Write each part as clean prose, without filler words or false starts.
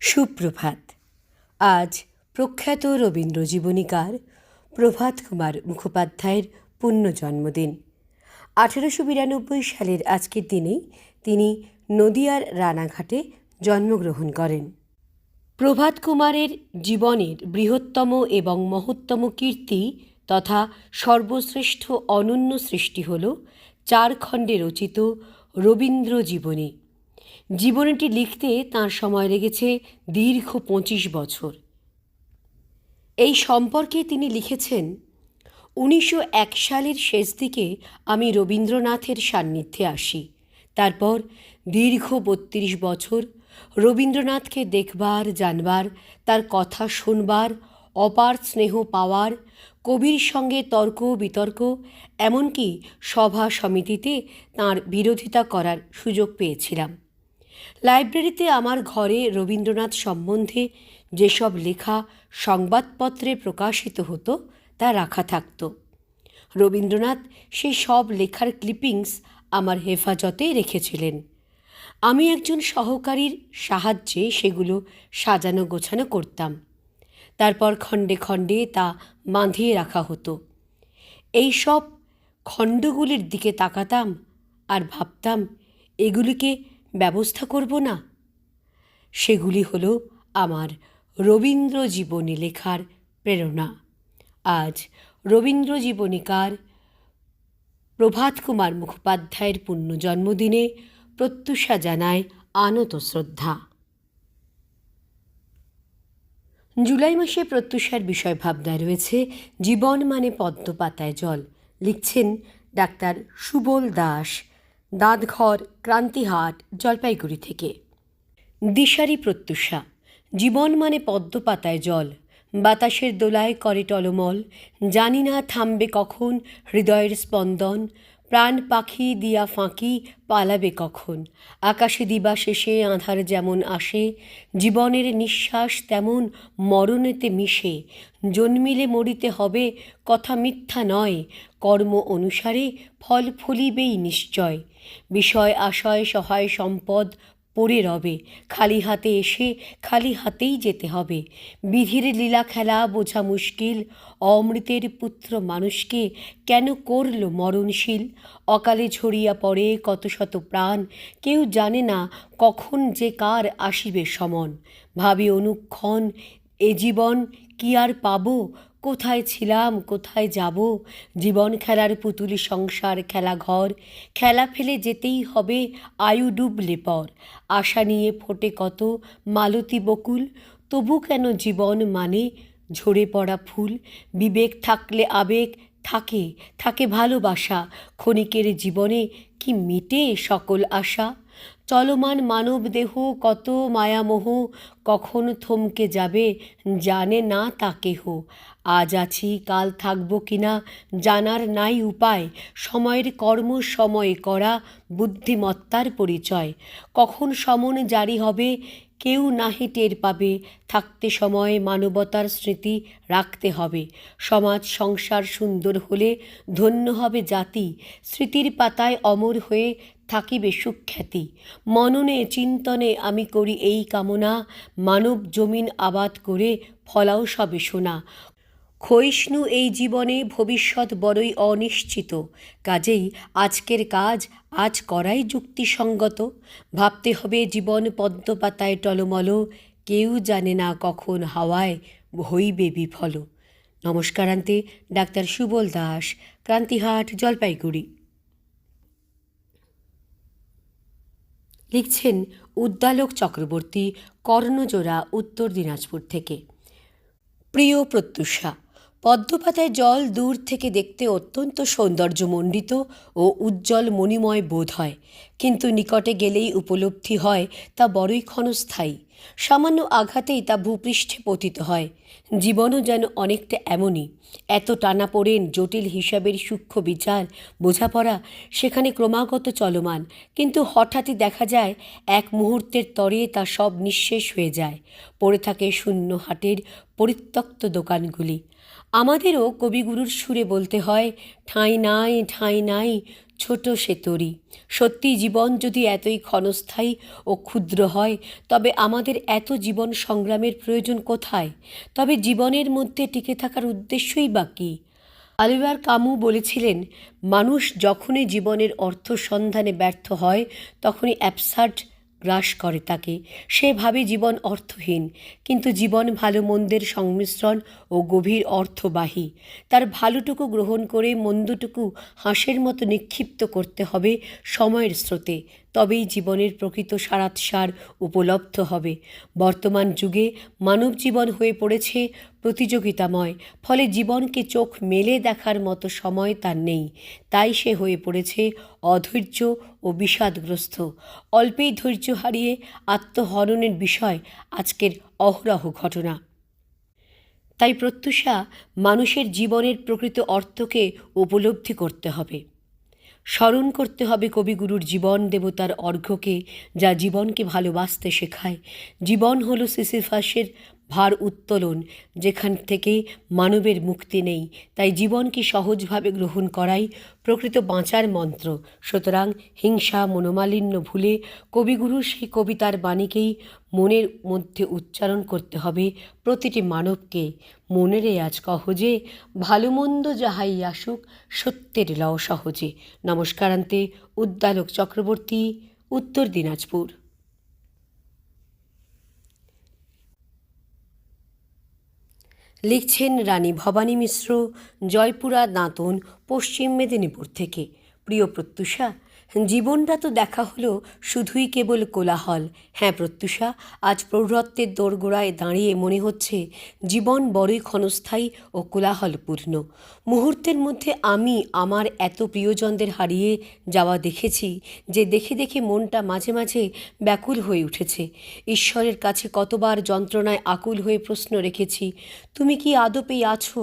সুপ্রভাত। আজ প্রখ্যাত রবীন্দ্র জীবনীকার প্রভাত কুমার মুখোপাধ্যায়ের পুণ্য জন্মদিন। 1892 সালের আজকের দিনে তিনি নদিয়ার রানাঘাটে জন্মগ্রহণ করেন। প্রভাত কুমারের জীবনের বৃহত্তম এবং মহত্তম কীর্তি তথা সর্বশ্রেষ্ঠ অনন্য সৃষ্টি হল 4 খণ্ডে রচিত রবীন্দ্র জীবনী। জীবনীটি লিখতে তাঁর সময় লেগেছে দীর্ঘ 25 বছর। এই সম্পর্কে তিনি লিখেছেন, 1901 সালের শেষ দিকে আমি রবীন্দ্রনাথের সান্নিধ্যে আসি। তারপর দীর্ঘ 32 বছর রবীন্দ্রনাথকে দেখবার, জানবার, তার কথা শুনবার, অপার স্নেহ পাওয়ার, কবির সঙ্গে তর্ক বিতর্ক, এমনকি সভা সমিতিতে তাঁর বিরোধিতা করার সুযোগ পেয়েছিলাম। লাইব্রেরিতে আমার ঘরে রবীন্দ্রনাথ সম্বন্ধে যেসব লেখা সংবাদপত্রে প্রকাশিত হতো তা রাখা থাকত। রবীন্দ্রনাথ সেই সব লেখার ক্লিপিংস আমার হেফাজতে রেখেছিলেন। আমি একজন সহকারীর সাহায্যে সেগুলো সাজানো গোছানো করতাম। তারপর খণ্ডে খণ্ডে তা বাঁধিয়ে রাখা হতো। এই সব খণ্ডগুলির দিকে তাকাতাম আর ভাবতাম, এগুলিকে ব্যবস্থা করব না। সেগুলি হলো আমার রবীন্দ্র জীবনী লেখার প্রেরণা। আজ রবীন্দ্র জীবনীকার প্রভাত কুমার মুখোপাধ্যায়ের পুণ্য জন্মদিনে প্রত্যুষা জানায় আনত শ্রদ্ধা। জুলাই মাসে প্রত্যুষার বিষয় ভাবনায় রয়েছে জীবন মানে পদ্ম পাতায় জল। লিখছেন ডাক্তার সুবল দাস, দাঁতঘর, ক্রান্তিহাট, জলপাইগুড়ি থেকে। দিশারি প্রত্যুষা। জীবন মানে পদ্ম পাতায় জল, বাতাসের দোলায় করে টলমল, জানি না থামবে কখন হৃদয়ের স্পন্দন, প্রাণ পাখি দিয়া ফাঁকি পালাবে কখন, আকাশে দিবা শেষে আঁধার যেমন আসে, জীবনের নিঃশ্বাস তেমন মরণেতে মিশে, জন্মিলে মরিতে হবে কথা মিথ্যা নয়, কর্ম অনুসারে ফল ফলিবেই নিশ্চয়, বিষয় আশয় সহায় সম্পদ পড়ে রবে, খালি হাতে এসে খালি হাতেই যেতে হবে, বিধির লীলা খেলা বোঝা মুশকিল, অমৃতের পুত্র মানুষকে কেন করল মরণশীল, অকালে ঝরিয়া পড়ে কত শত প্রাণ, কেউ জানে না কখন যে কার আসিবে সমন, ভাবি অনুক্ষণ এ জীবন কি আর পাবো, কোথায় ছিলাম কোথায় যাব, জীবন খেলার পুতুলি সংসার খেলা ঘর, খেলা ফেলে যেতেই হবে আয়ু ডুবলে পর, আশা নিয়ে ফোটে কত মালতী বকুল, তবু কেন জীবন মানে ঝরে পড়া ফুল, বিবেক থাকলে আবেগ থাকে, থাকে ভালোবাসা, ক্ষণিকের জীবনে কি মিটে সকল আশা, চলমান মানব দেহ কত মায়ামোহ, কখন থমকে যাবে জানে না তা কেহ, আজ আছি কাল থাকবো কিনা জানার নাই উপায়, সময়ের কর্ম সময়ে করা বুদ্ধিমত্তার পরিচয়, কখন সমন জারি হবে কেউ নাহি টের পাবে, থাকতে সময় মানবতার স্মৃতি রাখতে হবে, সমাজ সংসার সুন্দর হলে ধন্য হবে জাতি, স্মৃতির পাতায় অমর হয়ে থাকিবে সুখ্যাতি, মননে চিন্তনে আমি করি এই কামনা, মানব জমিন আবাদ করে ফলাও সবে সোনা, ক্ষয়িষ্ণু এই জীবনে ভবিষ্যৎ বড়ই অনিশ্চিত, কাজেই আজকের কাজ আজ করাই যুক্তিসঙ্গত, ভাবতে হবে জীবন পদ্ম পাতায় টলমল, কেউ জানে না কখন হাওয়ায় হইবে বিফল। নমস্কারান্তে ডাক্তার সুবল দাস, ক্রান্তিহাট, জলপাইগুড়ি। লিখছেন উদ্দালক চক্রবর্তী, কর্ণজোড়া, উত্তর দিনাজপুর থেকে। প্রিয় প্রত্যুষা, পদ্মপাতায় জল দূর থেকে দেখতে অত্যন্ত সৌন্দর্যমণ্ডিত ও উজ্জ্বল মণিময় বোধ হয়, কিন্তু নিকটে গেলেই উপলব্ধি হয় তা বড়ই ক্ষণস্থায়ী, সামান্য আঘাতেই তা ভূপৃষ্ঠে পতিত হয়। জীবনও যেন অনেকটা এমনই, এত টানাপোড়েন, জটিল হিসাবের সূক্ষ্ম বিচার বোঝাপড়া সেখানে ক্রমাগত চলমান, কিন্তু হঠাৎই দেখা যায় এক মুহূর্তের তরে তা সব নিঃশেষ হয়ে যায়, পড়ে থাকে শূন্য হাটের পরিত্যক্ত দোকানগুলি। আমাদেরও কবিগুরুর সুরে বলতে হয়, ঠাঁই নাই ঠাঁই নাই, ছোট সে তরি। সত্যি জীবন যদি এতই ক্ষণস্থায়ী ও ক্ষুদ্র হয়, তবে আমাদের এত জীবন সংগ্রামের প্রয়োজন কোথায়? তবে জীবনের মধ্যে টিকে থাকার উদ্দেশ্যই বা কী? অলিভার কামু বলেছিলেন, মানুষ যখনই জীবনের অর্থ সন্ধানে ব্যর্থ হয়, তখনই অ্যাবসার্ড গ্রাস করে তাকে। সে ভাবে জীবন অর্থহীন, কিন্তু জীবন ভালো মন্দের সংমিশ্রণ ও গভীর অর্থবাহী। তার ভালোটুকু গ্রহণ করে মন্দটুকু হাঁসের মতো নিক্ষিপ্ত করতে হবে সময়ের স্রোতে, তবেই জীবনের প্রকৃত সারাৎসার উপলব্ধ হবে। বর্তমান যুগে মানব জীবন হয়ে পড়েছে প্রতিযোগিতাময়, ফলে জীবনকে চোখ মেলে দেখার মতো সময় তার নেই। তাই সে হয়ে পড়েছে অধৈর্য ও বিষাদগ্রস্ত। অল্পেই ধৈর্য হারিয়ে আত্মহননের বিষয় আজকের অহরহ ঘটনা। তাই প্রত্যুষা মানুষের জীবনের প্রকৃত অর্থকে উপলব্ধি করতে হবে। স্মরণ করতে হবে কবিগুরুর জীবন দেবতার অর্ঘ্যকে, যা জীবনকে ভালোবাসতে শেখায়। জীবন হলো সিসিফাসের ভার উত্তোলন, যেখান থেকে মানবের মুক্তি নেই। তাই জীবনকে সহজভাবে গ্রহণ করাই প্রকৃত বাঁচার মন্ত্র। সুতরাং হিংসা মনোমালিন্য ভুলে কবিগুরুর সেই কবিতার বাণীকেই মনের মধ্যে উচ্চারণ করতে হবে প্রতিটি মানবকে। মনেরে আজ কহজে, ভালো মন্দ যাহাই আসুক, সত্যের লও সহজে। নমস্কারান্তে, উদ্দালক চক্রবর্তী, উত্তর দিনাজপুর। লিখছেন রানী ভবানী মিশ্র, জয়পুরা, দাঁতন, পশ্চিম মেদিনীপুর থেকে। প্রিয় প্রত্যুষা, জীবনটা তো দেখা হলো শুধুই কেবল কোলাহল। হ্যাঁ প্রত্যুষা, আজ প্রৌঢ়ত্বের দোরগোড়ায় দাঁড়িয়ে মনে হচ্ছে জীবন বড়ই ক্ষণস্থায়ী ও কোলাহলপূর্ণ। মুহূর্তের মধ্যে আমি আমার এত প্রিয়জনদের হারিয়ে যাওয়া দেখেছি যে দেখে দেখে মনটা মাঝে মাঝে ব্যাকুল হয়ে উঠেছে। ঈশ্বরের কাছে কতবার যন্ত্রণায় আকুল হয়ে প্রশ্ন রেখেছি, তুমি কি আদপেই আছো?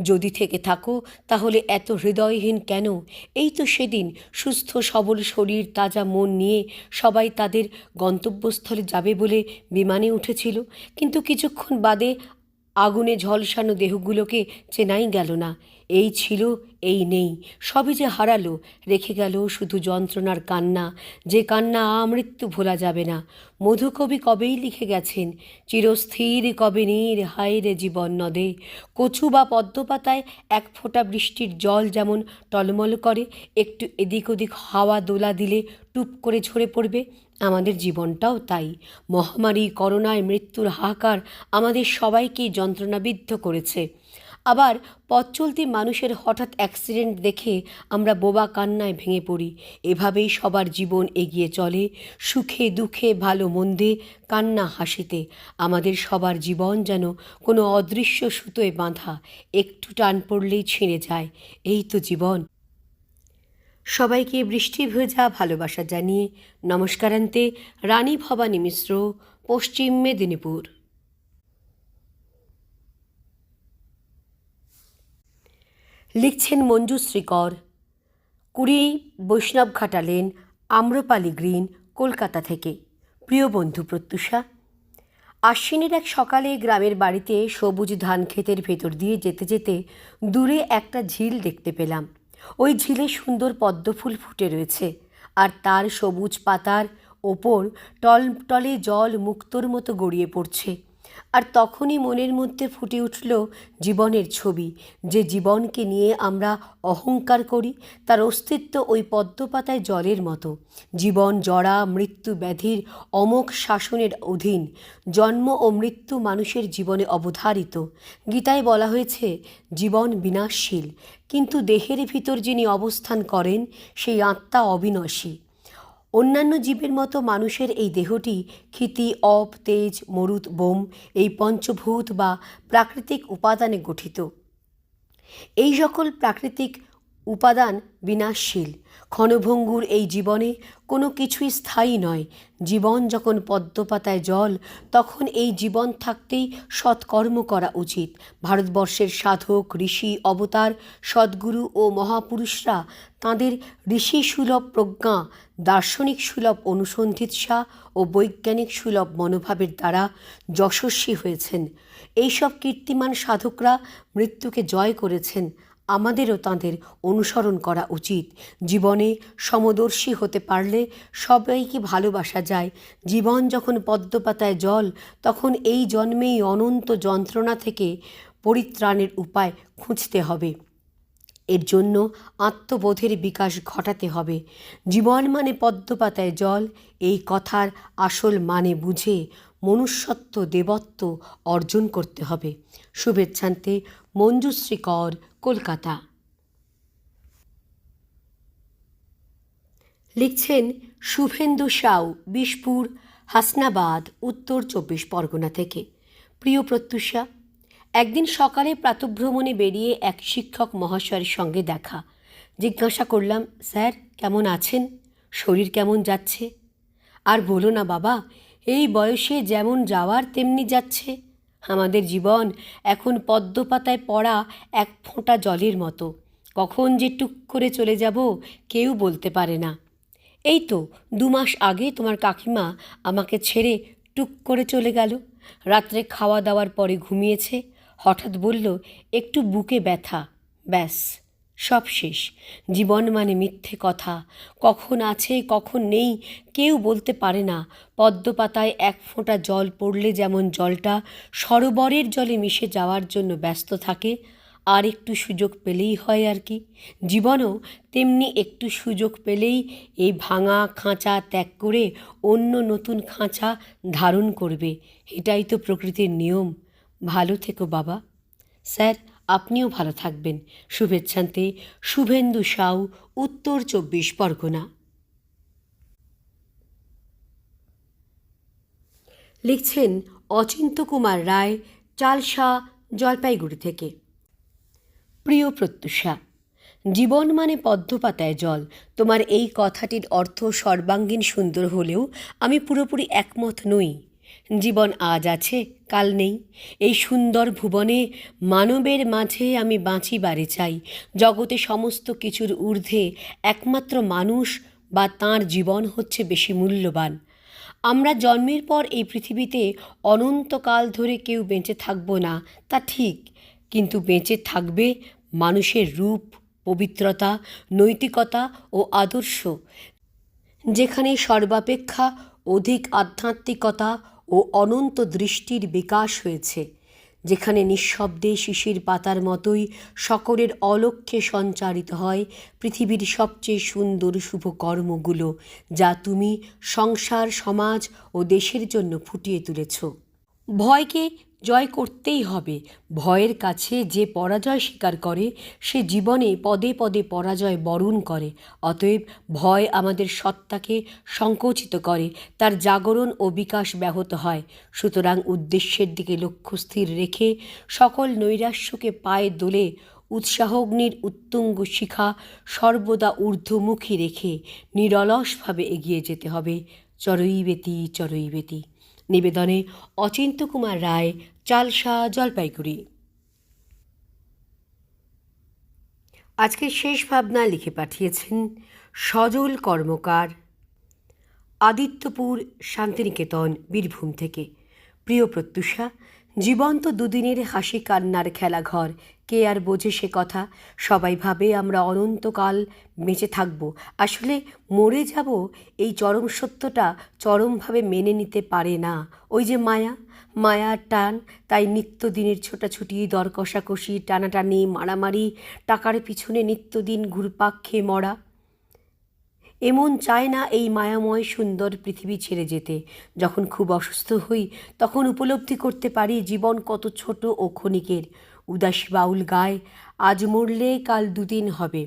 যদি থেকে থাকো তাহলে এত হৃদয়হীন কেন? এই তো সেদিন সুস্থ সবল শরীর তাজা মন নিয়ে সবাই তাদের গন্তব্যস্থলে যাবে বলে বিমানে উঠেছিল, কিন্তু কিছুক্ষণ বাদে আগুনে ঝলসানো দেহগুলোকে চেনাই গেল না। এই ছিল, এই নেই, সবই যে হারালো, রেখে গেল শুধু যন্ত্রণার কান্না, যে কান্না আমৃত্যু ভোলা যাবে না। মধুকবি কবেই লিখে গেছেন, চিরস্থির কবে নীর হায় রে জীবন নদে। কচু বা পদ্মপাতায় এক ফোঁটা বৃষ্টির জল যেমন টলমল করে, একটু এদিক ওদিক হাওয়া দোলা দিলে টুপ করে ঝরে পড়বে, আমাদের জীবনটাও তাই। মহামারী, করোনায় মৃত্যুর হাহাকার আমাদের সবাইকেই যন্ত্রণাবিদ্ধ করেছে। আবার পথ চলতি মানুষের হঠাৎ অ্যাক্সিডেন্ট দেখে আমরা বোবা কান্নায় ভেঙে পড়ি। এভাবেই সবার জীবন এগিয়ে চলে, সুখে দুঃখে ভালো মন্দে, কান্না হাসিতে। আমাদের সবার জীবন যেন কোনো অদৃশ্য সুতোয় বাঁধা, একটু টান পড়লেই ছিঁড়ে যায়। এই তো জীবন। সবাইকে বৃষ্টি ভেজা ভালোবাসা জানিয়ে নমস্কারান্তে, রানী ভবানী মিশ্র, পশ্চিম মেদিনীপুর। লিখছেন মঞ্জুশ্রী কর, 20 বৈষ্ণবঘাটা লেন, আম্রপালি গ্রিন, কলকাতা থেকে। প্রিয় বন্ধু প্রত্যুষা, আশ্বিনের এক সকালে গ্রামের বাড়িতে সবুজ ধান ক্ষেতের ভেতর দিয়ে যেতে যেতে দূরে একটা ঝিল দেখতে পেলাম। ওই ঝিলে সুন্দর পদ্মফুল ফুটে রয়েছে, আর তার সবুজ পাতার ওপর টলটলে জল মুক্তোর মতো গড়িয়ে পড়ছে। আর তখনই মনের মধ্যে ফুটে উঠল জীবনের ছবি। যে জীবনকে নিয়ে আমরা অহংকার করি, তার অস্তিত্ব ওই পদ্মপাতায় জলের মতো। জীবন জরা মৃত্যু ব্যাধির অমোঘ শাসনের অধীন। জন্ম ও মৃত্যু মানুষের জীবনে অবধারিত। গীতায় বলা হয়েছে, জীবন বিনাশশীল, কিন্তু দেহের ভিতর যিনি অবস্থান করেন সেই আত্মা অবিনাশী। অন্যান্য জীবের মতো মানুষের এই দেহটি ক্ষিতি, অপ, তেজ, মরুত, বোম, এই পঞ্চভূত বা প্রাকৃতিক উপাদানে গঠিত। এই সকল প্রাকৃতিক উপাদান বিনাশশীল। ক্ষণভঙ্গুর এই জীবনে কোনো কিছুই স্থায়ী নয়। জীবন যখন পদ্মপাতায় জল, তখন এই জীবন থাকতেই সৎকর্ম করা উচিত। ভারতবর্ষের সাধক, ঋষি, অবতার, সদ্গুরু ও মহাপুরুষরা তাঁদের ঋষি সুলভ প্রজ্ঞা, দার্শনিক সুলভ অনুসন্ধিৎসা ও বৈজ্ঞানিক সুলভ মনোভাবের দ্বারা যশস্বী হয়েছেন। এইসব কীর্তিমান সাধকরা মৃত্যুকে জয় করেছেন। আমাদেরও তাঁদের অনুসরণ করা উচিত। জীবনে সমদর্শী হতে পারলে সবাইকে ভালোবাসা যায়। জীবন যখন পদ্মপাতায় জল, তখন এই জন্মেই অনন্ত যন্ত্রণা থেকে পরিত্রাণের উপায় খুঁজতে হবে। এর জন্য আত্মবোধের বিকাশ ঘটাতে হবে। জীবন মানে পদ্মপাতায় জল, এই কথার আসল মানে বুঝে মনুষ্যত্ব দেবত্ব অর্জন করতে হবে। শুভেচ্ছান্তে মঞ্জুশ্রী কর, কলকাতা। লিখছেন শুভেন্দু সাউ, বিশপুর, হাসনাবাদ, উত্তর 24 পরগনা থেকে। প্রিয় প্রত্যুষা, একদিন সকালে প্রাতঃভ্রমণে বেরিয়ে এক শিক্ষক মহাশয়ের সঙ্গে দেখা। জিজ্ঞাসা করলাম, স্যার কেমন আছেন? শরীর কেমন যাচ্ছে? আর বলো না বাবা, এই বয়সে যেমন যাওয়ার তেমনি যাচ্ছে। আমাদের জীবন এখন পদ্মপাতায় পড়া এক ফোঁটা জলের মতো। কখন যে টুক করে চলে যাব কেউ বলতে পারে না। এই তো 2 মাস আগে তোমার কাকিমা আমাকে ছেড়ে টুক করে চলে গেল। রাত্রে খাওয়া দাওয়ার পরে ঘুমিয়েছে, হঠাৎ বলল একটু বুকে ব্যথা। ব্যাস, সব শেষ। জীবন মানে মিথ্যে কথা, কখন আছে কখন নেই কেউ বলতে পারে না। পদ্মপাতায় এক ফোঁটা জল পড়লে যেমন জলটা সরোবরের জলে মিশে যাওয়ার জন্য ব্যস্ত থাকে, আর একটু সুযোগ পেলেই হয় আর কি। জীবনও তেমনি একটু সুযোগ পেলেই এই ভাঙা খাঁচা ত্যাগ করে অন্য নতুন খাঁচা ধারণ করবে। এটাই তো প্রকৃতির নিয়ম। ভালো থেকো বাবা। স্যার, আপনিও ভালো থাকবেন। শুভেচ্ছান্তে শুভেন্দু সাউ, উত্তর 24 পরগনা। লিখছেন অচিন্ত কুমার রায়, চালসা, জলপাইগুড়ি থেকে। প্রিয় প্রত্যুষা, জীবন মানে পদ্মপাতায় জল। তোমার এই কথাটির অর্থ সর্বাঙ্গীন সুন্দর হলেও আমি পুরোপুরি একমত নই। জীবন আজ আছে, কাল নেই। এই সুন্দর ভুবনে মানবের মাঝে আমি বাঁচিবারে চাই। জগতে সমস্ত কিছুর ঊর্ধ্বে একমাত্র মানুষ বা তাঁর জীবন হচ্ছে বেশি মূল্যবান। আমরা জন্মের পর এই পৃথিবীতে অনন্তকাল ধরে কেউ বেঁচে থাকব না, তা ঠিক, কিন্তু বেঁচে থাকবে মানুষের রূপ, পবিত্রতা, নৈতিকতা ও আদর্শ। যেখানে সর্বাপেক্ষা অধিক আধ্যাত্মিকতা ও অনন্ত দৃষ্টির বিকাশ হয়েছে, যেখানে নিঃশব্দে শিশির পাতার মতোই সকলের অলক্ষ্যে সঞ্চারিত হয় পৃথিবীর সবচেয়ে সুন্দর শুভ কর্মগুলো, যা তুমি সংসার, সমাজ ও দেশের জন্য ফুটিয়ে তুলেছ। ভয়কে জয় করতেই হবে। ভয়ের কাছে যে পরাজয় স্বীকার করে সে জীবনে পদে পদে পরাজয় বরণ করে। অতএব ভয় আমাদের সত্তাকে সংকুচিত করে, তার জাগরণ ও বিকাশ ব্যাহত হয়। সুতরাং উদ্দেশ্যের দিকে লক্ষ্য স্থির রেখে সকল নৈরাশ্যকে পায়ে দোলে উৎসাহগ্নির উত্তুঙ্গ শিখা সর্বদা ঊর্ধ্বমুখী রেখে নিরলসভাবে এগিয়ে যেতে হবে। চরৈবেতি, চরৈবেতি। নিবেদনে অচিন্ত কুমার রায়, চালসা, জলপাইগুড়ি। আজকের শেষ ভাবনা লিখে পাঠিয়েছেন সজল কর্মকার, আদিত্যপুর, শান্তিনিকেতন, বীরভূম থেকে। প্রিয় প্রত্যুষা, জীবন তো দুদিনের হাসি কান্নার খেলাঘর। কে আর বোঝে সে কথা? সবাই ভাবে আমরা অনন্তকাল বেঁচে থাকব, আসলে মরে যাব। এই চরম সত্যটা চরমভাবে মেনে নিতে পারে না ওই যে মায়ার টান। তাই নিত্যদিনের ছোটাছুটি, দর কষাকষি, টানাটানি, মারামারি, টাকার পিছনে নিত্যদিন ঘুরপাক খেয়ে মরা। এমন চায় না এই মায়াময় সুন্দর পৃথিবী ছেড়ে যেতে। যখন খুব অসুস্থ হই তখন উপলব্ধি করতে পারি জীবন কত ছোট ও ক্ষণিকের। উদাসী বাউল গায়, আজ মরলে কাল 2 দিন হবে।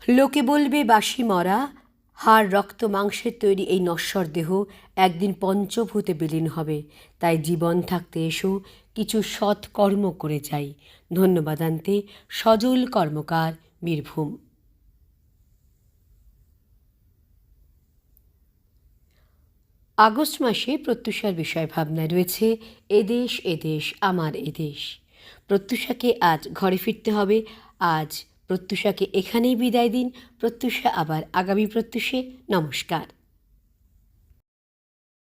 লোকে বলবে বাসি মরা। হাড়, রক্ত, মাংসের তৈরি এই নশ্বর দেহ একদিন পঞ্চভূতে বিলীন হবে। তাই জীবন থাকতে এসো কিছু সৎ কর্ম করে যাই। ধন্যবাদান্তে সজল কর্মকার, বীরভূম। আগস্ট মাসে প্রত্যুষার বিষয় ভাবনা রয়েছে এদেশ এদেশ আমার এদেশ। প্রত্যুষাকে আজ ঘরে ফিরতে হবে। আজ প্রত্যুষাকে এখানেই বিদায় দিন। প্রত্যুষা আবার আগামী প্রত্যুষে। নমস্কার।